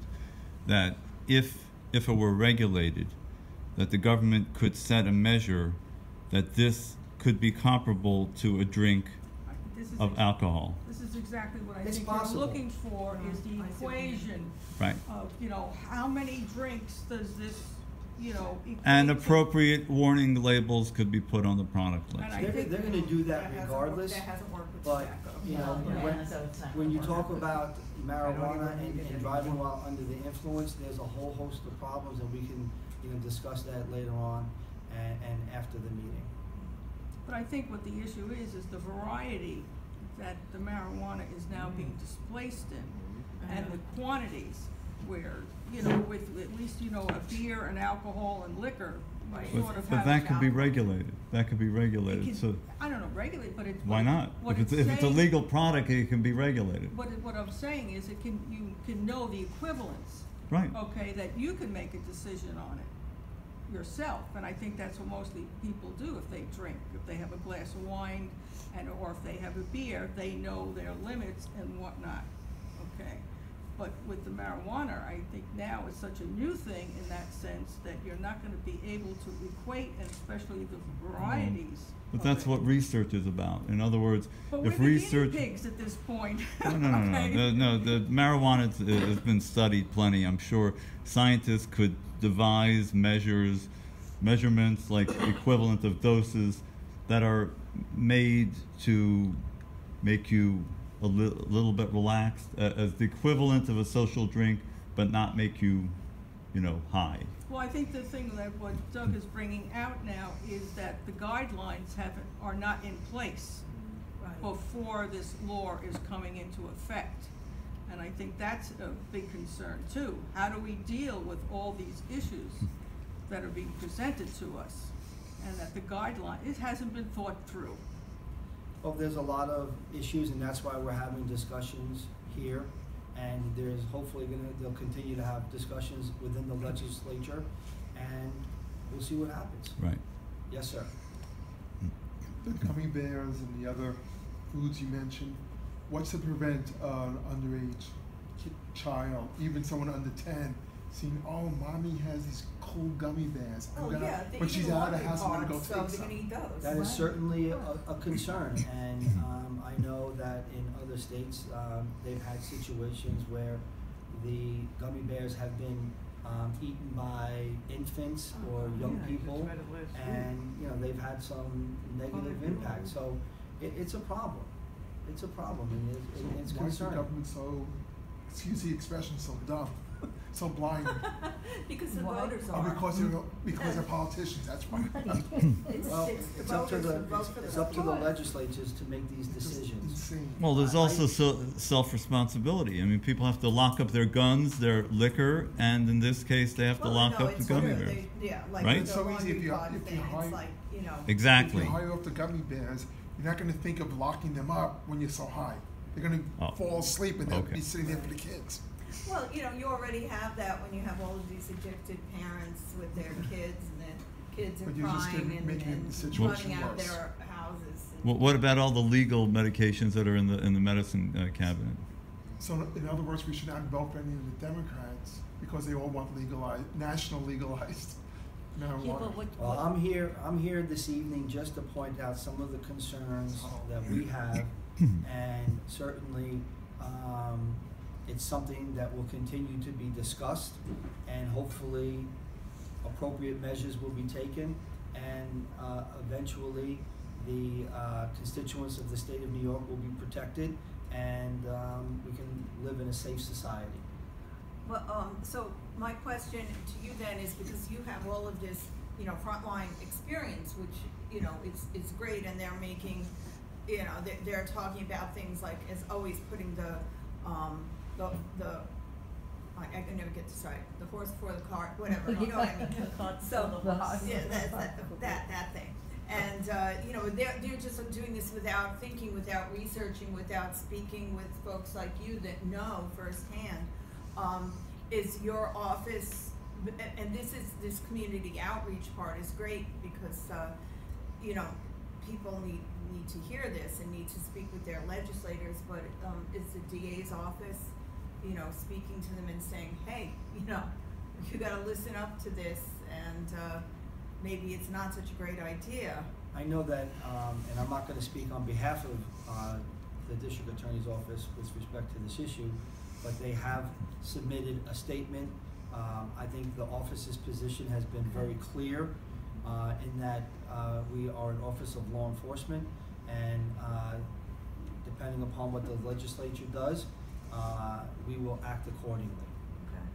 that if it were regulated, that the government could set a measure that this could be comparable to a drink of alcohol? This is exactly what I It's think possible. you're looking for, is the equation Right. of, how many drinks does this, equate And to? appropriate warning labels could be put on the product And list. I They're think going to do that hasn't regardless. That hasn't worked with But, tobacco. when you talk about marijuana and driving while under the influence, there's a whole host of problems, and we can, discuss that later on and after the meeting. But I think what the issue is the variety that the marijuana is now being displaced in, and the quantities where, with at least, a beer and alcohol and liquor, sort of But have that could be alcohol. regulated. That could be regulated. It can- So I don't know, regulate, but it's. why not? What If it's a saying- legal product, it can be regulated. What I'm saying is you can know the equivalence. Right. Okay, that you can make a decision on it yourself, and I think that's what mostly people do if they drink. If they have a glass of wine, or if they have a beer, they know their limits and whatnot, okay? But with the marijuana, I think now it's such a new thing in that sense that you're not gonna be able to equate, and especially the varieties. But of that's it. what research is about. In other words, But we're if the guinea research pigs at this point. No, the marijuana has been studied plenty. I'm sure scientists could devise measurements like equivalent of doses that are made to make you a little bit relaxed, as the equivalent of a social drink, but not make you, high. Well, I think the thing that what Doug is bringing out now is that the guidelines are not in place Right. before this law is coming into effect. And I think that's a big concern too. How do we deal with all these issues that are being presented to us? And that the guideline, it hasn't been thought through. Well, there's a lot of issues, and that's why we're having discussions here. And there's hopefully they'll continue to have discussions within the legislature, and we'll see what happens. Right. Yes, sir. The gummy bears and the other foods you mentioned, what's to prevent an underage child, even someone under 10, seeing, oh, mommy has these cool gummy bears. When she's out of the house, I'm gonna go so take they're some. gonna eat those. That is certainly a concern, and I know that in other states, they've had situations where the gummy bears have been eaten by infants or young people, and they've had some negative impact. So it's a problem. It's a problem, and it's Why is the concerning. government so, excuse the expression, so dumb, so blind? Because the Why? voters Oh, are. because they're politicians, that's why. Well, It's the it's up to voters who vote for it's up to the vote. legislatures to make these It's just decisions. insane. Well, there's also self-responsibility. I mean, people have to lock up their guns, their liquor, and in this case, they have to lock up the gummy bears. Like Right? with It's the so easy if laundry you- pod if you thing, hide- it's like, Exactly. If you hire off the gummy bears, you're not gonna think of locking them up when you're so high. They're gonna Oh. fall asleep and they'll Okay. be sitting there for the kids. Well, you already have that when you have all of these addicted parents with their kids, and the kids are But you're just crying making and the situation running out worse. their houses. What about all the legal medications that are in the medicine cabinet? So in other words, we should not vote for any of the Democrats because they all want national legalized marijuana. Yeah, but Well, I'm here this evening just to point out some of the concerns that we have, and certainly it's something that will continue to be discussed, and hopefully appropriate measures will be taken, and eventually the constituents of the state of New York will be protected, and we can live in a safe society. Well, so my question to you then is, because you have all of this, frontline experience, which, it's great, and they're making, they're talking about things like, as always, putting I can never get to say the horse before the cart, whatever, you know what I mean? So, yeah, that thing. And, they're just doing this without thinking, without researching, without speaking with folks like you that know firsthand. Is your office, and this community outreach part is great because, people need to hear this and need to speak with their legislators, but is the DA's office, speaking to them and saying, hey, you gotta listen up to this, and maybe it's not such a great idea. I know that, and I'm not going to speak on behalf of the district attorney's office with respect to this issue, but they have submitted a statement. I think the office's position has been very clear in that we are an office of law enforcement, and depending upon what the legislature does, we will act accordingly. Okay.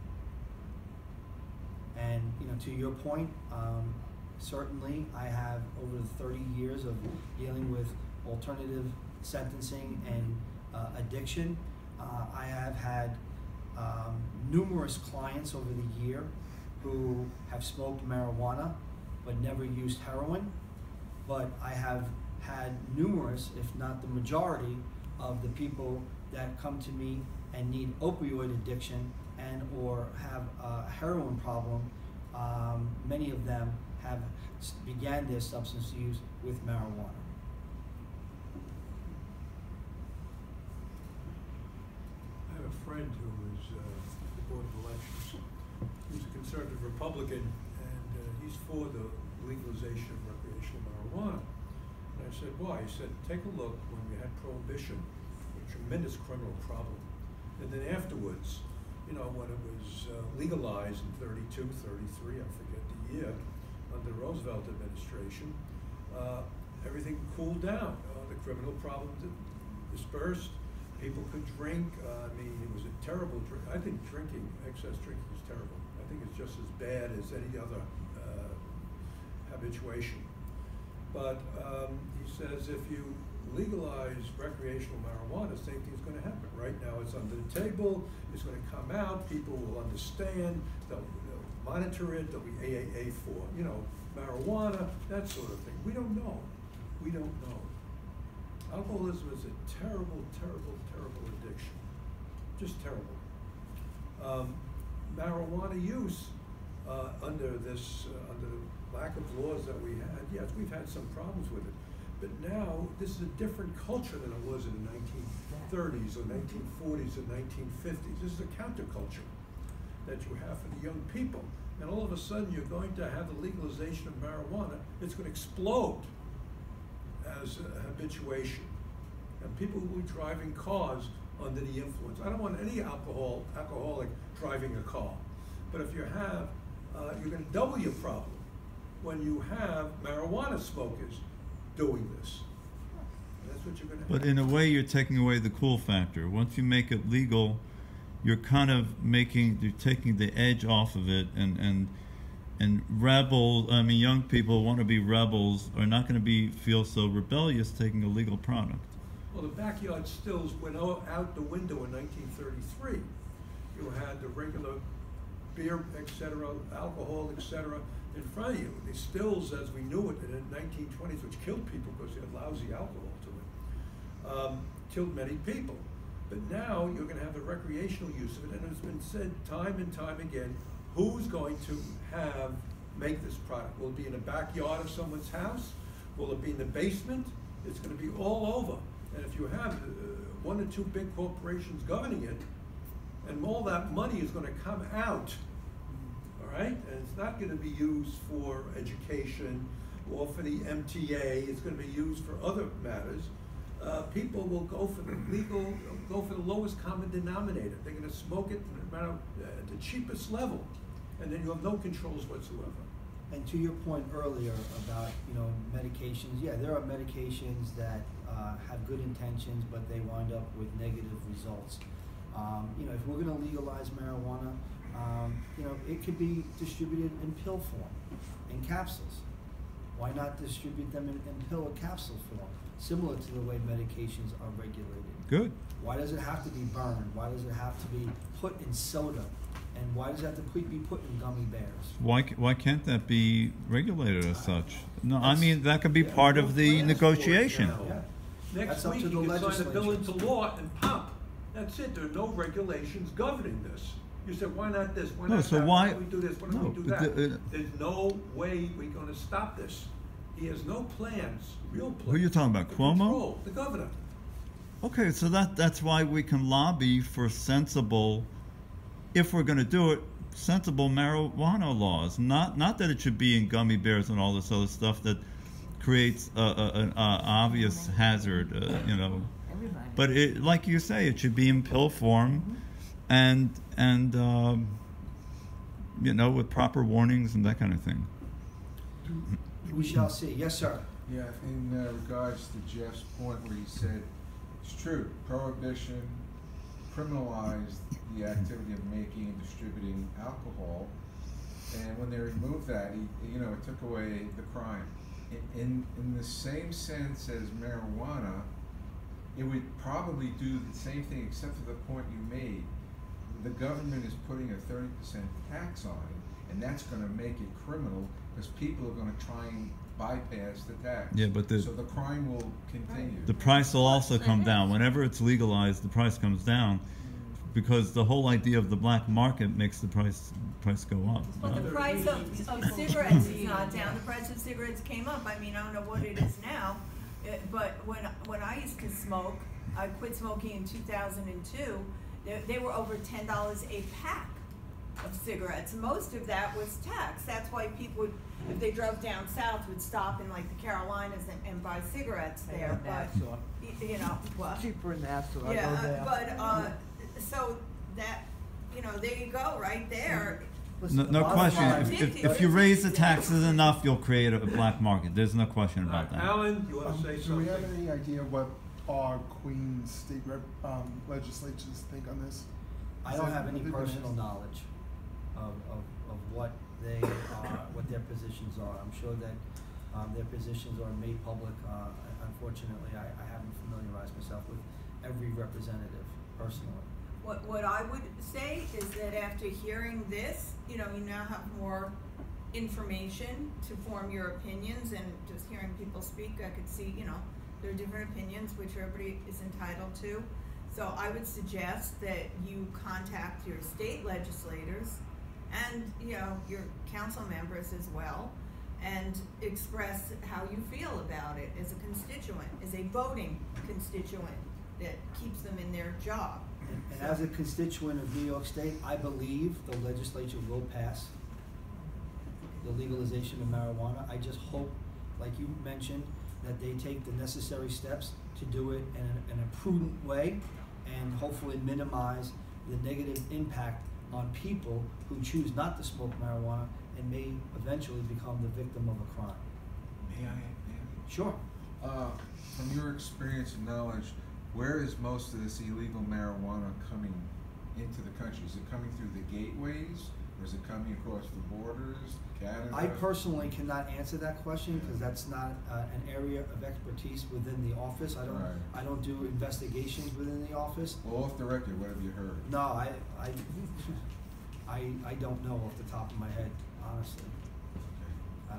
And to your point, certainly I have over 30 years of dealing with alternative sentencing and addiction. I have had numerous clients over the year who have smoked marijuana but never used heroin. But I have had numerous, if not the majority, of the people that come to me and need opioid addiction and or have a heroin problem. Many of them have began their substance use with marijuana. I have a friend who is at the Board of Elections. He's a conservative Republican, and he's for the legalization of recreational marijuana. And I said, why? He said, take a look when we had prohibition, a tremendous criminal problem. And then afterwards, when it was legalized in 32, 33, I forget the year, under the Roosevelt administration, everything cooled down. The criminal problem dispersed. People could drink. It was a terrible drink. I think excess drinking is terrible. I think it's just as bad as any other habituation. But he says if you legalize recreational marijuana, the same thing's going to happen. Right now it's under the table, it's going to come out, people will understand, they'll monitor it, there'll be AAA for, marijuana, that sort of thing. We don't know. We don't know. Alcoholism is a terrible, terrible, terrible addiction. Just terrible. Marijuana use under the lack of laws that we had, yes, we've had some problems with it. But now, this is a different culture than it was in the 1930s or 1940s or 1950s. This is a counterculture that you have for the young people. And all of a sudden, you're going to have the legalization of marijuana. It's going to explode as a habituation. And people will be driving cars under the influence. I don't want any alcoholic driving a car. But if you have, you're going to double your problem when you have marijuana smokers doing this. That's what you're going to have. But in a way, you're taking away the cool factor. Once you make it legal, you're kind of you're taking the edge off of it, and young people want to be rebels are not going to feel so rebellious taking a legal product. Well, the backyard stills went out the window in 1933. You had the regular beer, etc., alcohol, etc., in front of you. The stills, as we knew it in the 1920s, which killed people because they had lousy alcohol to it, killed many people. But now you're going to have the recreational use of it, and it's been said time and time again, who's going to make this product? Will it be in the backyard of someone's house? Will it be in the basement? It's going to be all over. And if you have one or two big corporations governing it, and all that money is going to come out, all right? And it's not going to be used for education or for the MTA. It's going to be used for other matters. People will go for the lowest common denominator. They're going to smoke it at the cheapest level, and then you have no controls whatsoever. And to your point earlier about, medications, yeah, there are medications that have good intentions, but they wind up with negative results. If we're going to legalize marijuana, it could be distributed in pill form, in capsules. Why not distribute them in pill or capsule form, similar to the way medications are regulated? Good. Why does it have to be burned? Why does it have to be put in soda? And why does it have to be put in gummy bears? Why can't that be regulated as such? No, I mean, that could be part of the negotiation. Yeah. Next That's up week, to the you can sign a bill legislatures. into law and pop. That's it. There are no regulations governing this. You said, why not this? Why No, not so that? why- Why don't we do this? Why don't no, we do but that? There's no way we're going to stop this. He has no plans, real plans. Who are you talking about, to Cuomo? control the governor. Okay, so that's why we can lobby for sensible, if we're going to do it, sensible marijuana laws. Not that it should be in gummy bears and all this other stuff that creates an obvious hazard, Everybody. But it, like you say, it should be in pill form, and with proper warnings and that kind of thing. We shall see. Yes, sir. Yeah, in regards to Jeff's point where he said, it's true, prohibition criminalized the activity of making and distributing alcohol, and when they removed that, it took away the crime. In the same sense as marijuana, it would probably do the same thing except for the point you made. The government is putting a 30% tax on it, and that's going to make it criminal because people are going to try and bypass the tax. Yeah, but so the crime will continue. The price will also come down. Whenever it's legalized, the price comes down, because the whole idea of the black market makes the price go up. But the price of cigarettes is not down. The price of cigarettes came up. I mean, I don't know what it is now, but when I used to smoke, I quit smoking in 2002. They were over $10 a pack of cigarettes. Most of that was tax. That's why people would, if they drove down south, would stop in like the Carolinas and buy cigarettes there. But what? Cheaper in Nassau. Yeah, but so that there you go, right there. Listen, No the bottom question. line- If you raise the taxes enough, you'll create a black market. There's no question about that. Alan, you want to say Do something? we have any idea what our Queens state legislatures think on this? I don't have any personal knowledge of what they are, what their positions are. I'm sure that their positions are made public. Unfortunately, I haven't familiarized myself with every representative personally. What I would say is that after hearing this, you now have more information to form your opinions, and just hearing people speak, I could see, there are different opinions, which everybody is entitled to. So I would suggest that you contact your state legislators and, your council members as well, and express how you feel about it as a constituent, as a voting constituent that keeps them in their job. And as a constituent of New York State, I believe the legislature will pass the legalization of marijuana. I just hope, like you mentioned, that they take the necessary steps to do it in a prudent way, and hopefully minimize the negative impact on people who choose not to smoke marijuana and may eventually become the victim of a crime. May I? Sure. From your experience and knowledge, where is most of this illegal marijuana coming into the country? Is it coming through the gateways, or is it coming across the borders, Canada? I personally cannot answer that question because that's not an area of expertise within the office. I don't. Right. I don't do investigations within the office. Well, off the record, what have you heard? No, I don't know off the top of my head, honestly.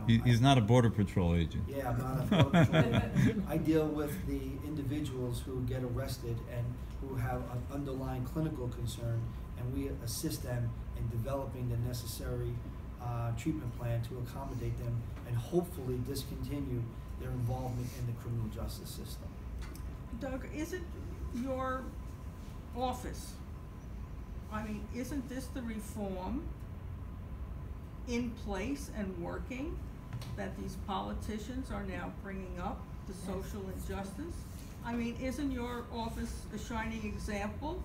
He's not a border patrol agent. Yeah, I'm not a border patrol agent. I deal with the individuals who get arrested and who have an underlying clinical concern, and we assist them in developing the necessary treatment plan to accommodate them and hopefully discontinue their involvement in the criminal justice system. Doug, isn't your office, I mean, isn't this the reform in place and working that these politicians are now bringing up, the social injustice? I mean, isn't your office a shining example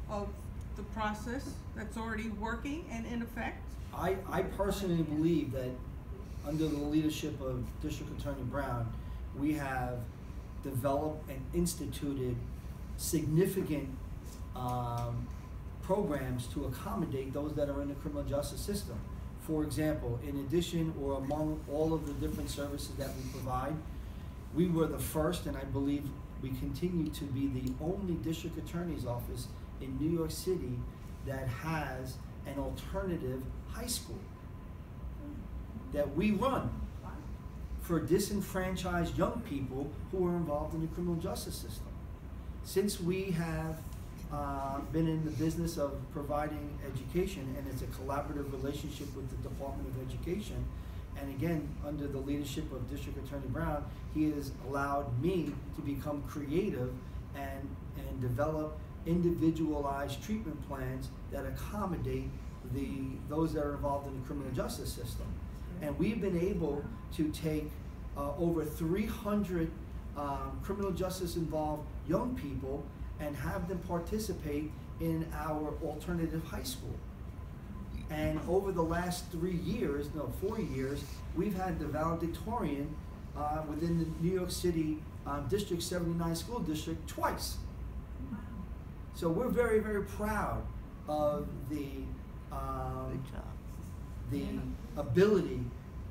of the process that's already working and in effect? I personally believe that under the leadership of District Attorney Brown, we have developed and instituted significant programs to accommodate those that are in the criminal justice system. For example, in addition or among all of the different services that we provide, we were the first, and I believe we continue to be the only district attorney's office in New York City that has an alternative high school that we run for disenfranchised young people who are involved in the criminal justice system. Since we have been in the business of providing education, and it's a collaborative relationship with the Department of Education, and again, under the leadership of District Attorney Brown, he has allowed me to become creative and develop individualized treatment plans that accommodate those that are involved in the criminal justice system. And we've been able to take over 300 criminal justice involved young people and have them participate in our alternative high school. And over the last 4 years, we've had the valedictorian within the New York City District 79 School District twice. So we're very, very proud of the ability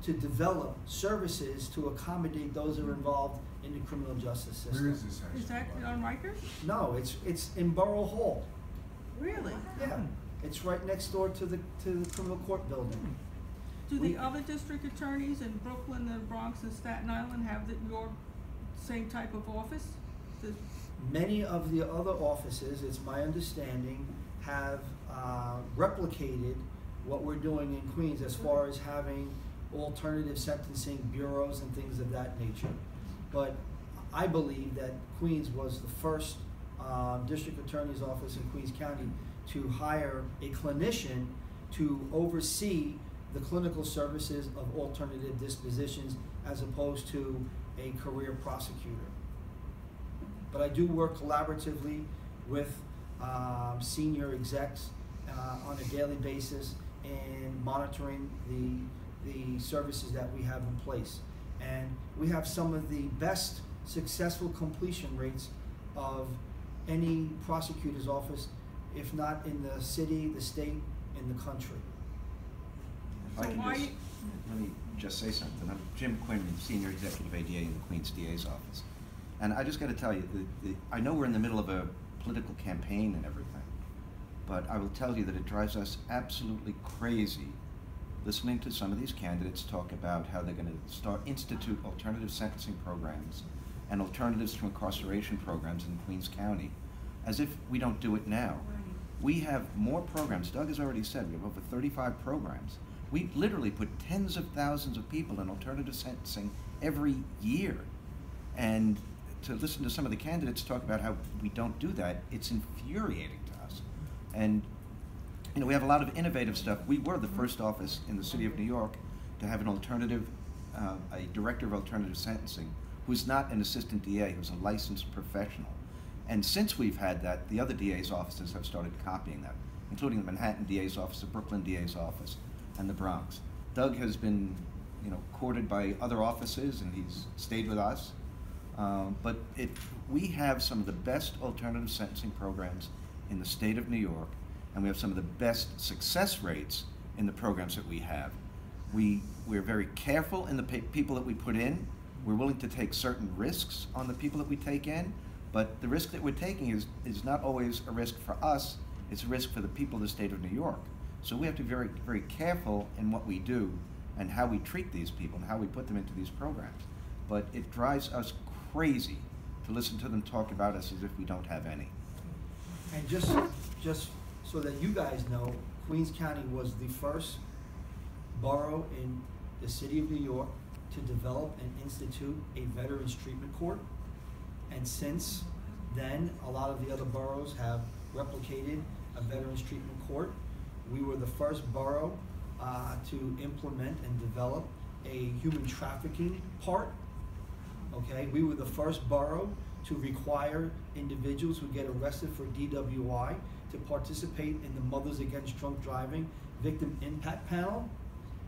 to develop services to accommodate those that are involved in the criminal justice system. Where is this high Is that school? on Rikers? No, it's in Borough Hall. Really? Yeah, it's right next door to the criminal court building. Do the other district attorneys in Brooklyn, the Bronx, and Staten Island have your same type of office? Many of the other offices, it's my understanding, have replicated what we're doing in Queens as far as having alternative sentencing bureaus and things of that nature. But I believe that Queens was the first district attorney's office in Queens County to hire a clinician to oversee the clinical services of alternative dispositions as opposed to a career prosecutor. But I do work collaboratively with senior execs on a daily basis in monitoring the services that we have in place. And we have some of the best successful completion rates of any prosecutor's office, if not in the city, the state, in the country. If I can let me just say something. I'm Jim Quinn, Senior Executive ADA in the Queens DA's office. And I just got to tell you, I know we're in the middle of a political campaign and everything, but I will tell you that it drives us absolutely crazy listening to some of these candidates talk about how they're going to institute alternative sentencing programs and alternatives to incarceration programs in Queens County, as if we don't do it now. We have more programs. Doug has already said we have over 35 programs. We literally put tens of thousands of people in alternative sentencing every year. And to listen to some of the candidates talk about how we don't do that, it's infuriating to us. And you know, we have a lot of innovative stuff. We were the first office in the city of New York to have an alternative, a director of alternative sentencing, who's not an assistant DA, who's a licensed professional. And since we've had that, the other DA's offices have started copying that, including the Manhattan DA's office, the Brooklyn DA's office, and the Bronx. Doug has been, you know, courted by other offices, and he's stayed with us. But we have some of the best alternative sentencing programs in the state of New York, and we have some of the best success rates in the programs that we have. We're very careful in the people that we put in. We're willing to take certain risks on the people that we take in, but the risk that we're taking is not always a risk for us, it's a risk for the people of the state of New York. So we have to be very, very careful in what we do and how we treat these people and how we put them into these programs. But it drives us crazy to listen to them talk about us as if we don't have any. And just so that you guys know, Queens County was the first borough in the city of New York to develop and institute a veterans treatment court. And since then a lot of the other boroughs have replicated a veterans treatment court. We were the first borough to implement and develop a human trafficking part. Okay, we were the first borough to require individuals who get arrested for DWI to participate in the Mothers Against Drunk Driving Victim Impact Panel,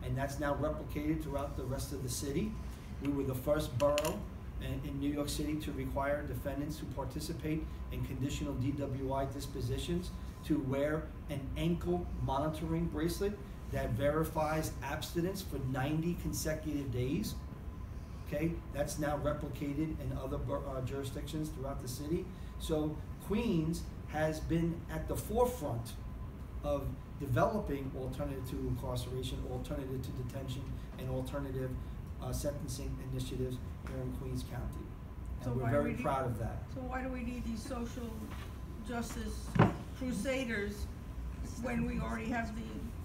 and that's now replicated throughout the rest of the city. We were the first borough in New York City to require defendants who participate in conditional DWI dispositions to wear an ankle monitoring bracelet that verifies abstinence for 90 consecutive days. Okay, that's now replicated in other jurisdictions throughout the city. So Queens has been at the forefront of developing alternative to incarceration, alternative to detention, and alternative sentencing initiatives here in Queens County. And we're very proud of that. So why do we need these social justice crusaders when we already have the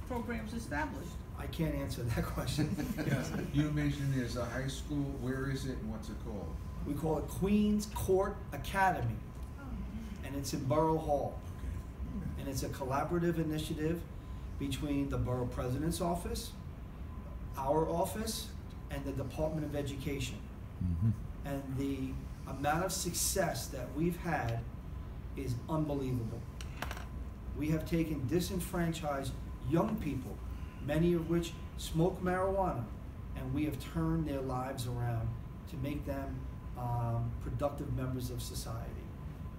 programs established? I can't answer that question. Yeah, you mentioned there's a high school. Where is it and what's it called? We call it Queens Court Academy, and it's in Borough Hall. And it's a collaborative initiative between the Borough President's Office, our office, and the Department of Education. Mm-hmm. And the amount of success that we've had is unbelievable. We have taken disenfranchised young people, many of which smoke marijuana, and we have turned their lives around to make them productive members of society.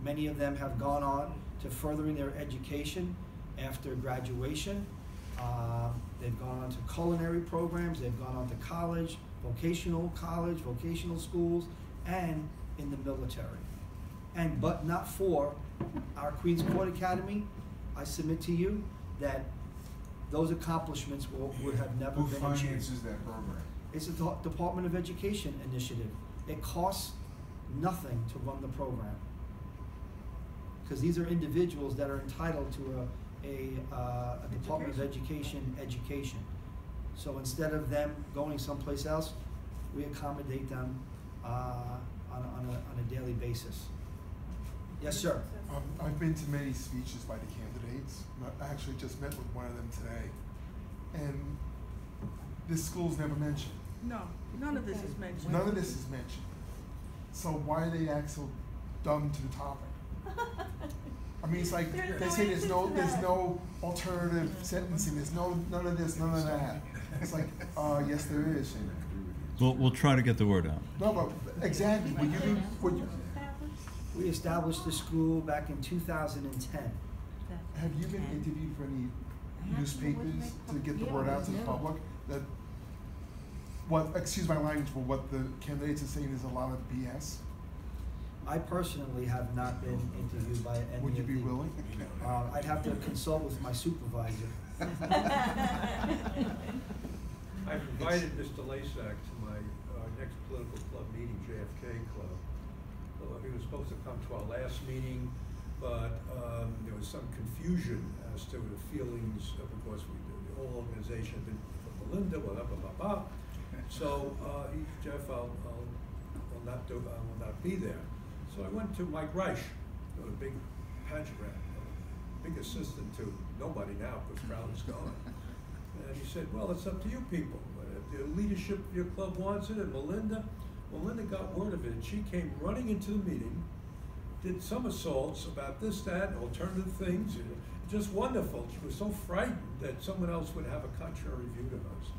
Many of them have gone on to furthering their education after graduation. They've gone on to culinary programs, they've gone on to college, vocational schools, and in the military. And but not for our Queens Court Academy, I submit to you that those accomplishments would have never been achieved. Who finances that program? It's a Department of Education initiative. It costs nothing to run the program, because these are individuals that are entitled to a Department of education. So instead of them going someplace else, we accommodate them on a daily basis. Yes, sir. I've been to many speeches by the candidates. I actually just met with one of them today, and this school's never mentioned. No, none of this is mentioned. None of this is mentioned. So why do they act so dumb to the topic? I mean, it's like they say there's no alternative sentencing. There's none of this, none of that. It's like, yes, there is. We'll try to get the word out. No, but exactly. We established the school back in 2010. Have you been interviewed for any newspapers to get the word out to the public that excuse my language, but what the candidates are saying is a lot of BS? I personally have not been interviewed by any. Would you be willing? I'd have to consult with my supervisor. I've invited Mr. Lasak to my next political club meeting, JFK Club. He was supposed to come to our last meeting, but there was some confusion as to the feelings because the whole organization had been from Melinda, blah, blah, blah, blah. So, Jeff, I will not be there. So I went to Mike Reich, a big pageant, big assistant to nobody now because Brown is gone. And he said, well, it's up to you people. If the leadership of your club wants it, and Melinda got word of it, and she came running into the meeting, did somersaults about this, that, and alternative things. Just wonderful. She was so frightened that someone else would have a contrary view to us.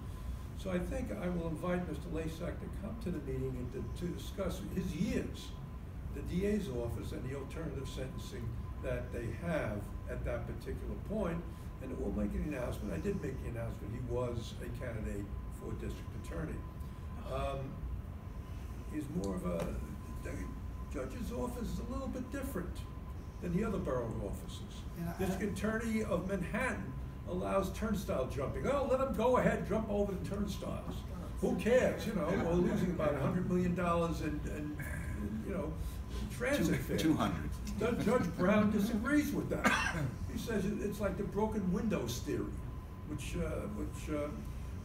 So I think I will invite Mr. Lasak to come to the meeting and to discuss his years, the DA's office, and the alternative sentencing that they have at that particular point, and we'll make an announcement. I did make the announcement. He was a candidate for district attorney. He's more of the judge's office is a little bit different than the other borough offices. District Attorney of Manhattan allows turnstile jumping. Oh, let them go ahead, jump over the turnstiles. Who cares? You know, we're losing about $100 million in transit fares. 200. Judge Brown disagrees with that. He says it's like the broken windows theory, which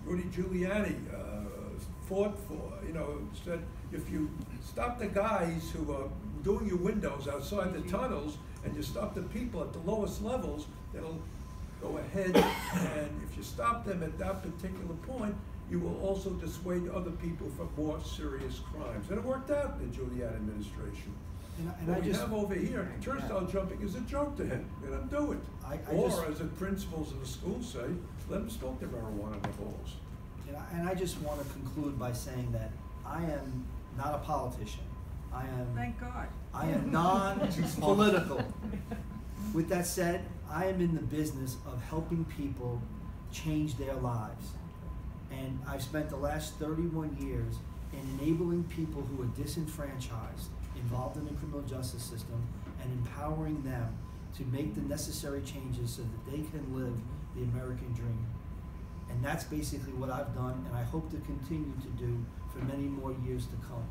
Rudy Giuliani fought for, said if you stop the guys who are doing your windows outside the tunnels and you stop the people at the lowest levels, they'll go ahead, and if you stop them at that particular point, you will also dissuade other people from more serious crimes. And it worked out in the Giuliani administration. What we have over here, turnstile jumping is a joke to him. Let him do it. Or, as the principals of the school say, let him smoke their marijuana in the halls. And I just want to conclude by saying that I am not a politician. Thank God. I am non-political. With that said, I am in the business of helping people change their lives. And I've spent the last 31 years in enabling people who are disenfranchised, involved in the criminal justice system, and empowering them to make the necessary changes so that they can live the American dream. And that's basically what I've done, and I hope to continue to do for many more years to come.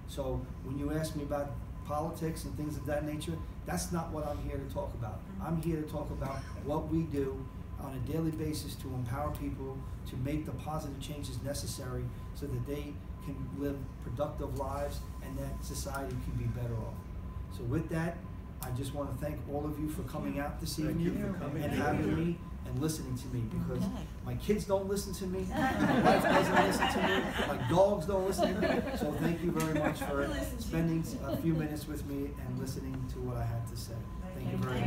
So when you ask me about politics and things of that nature, that's not what I'm here to talk about. I'm here to talk about what we do on a daily basis to empower people to make the positive changes necessary so that they can live productive lives and that society can be better off. So with that, I just want to thank all of you for coming out this evening and having me and listening to me, because my kids don't listen to me, my wife doesn't listen to me, my dogs don't listen to me. So thank you very much for spending a few minutes with me and listening to what I had to say. Thank you very much.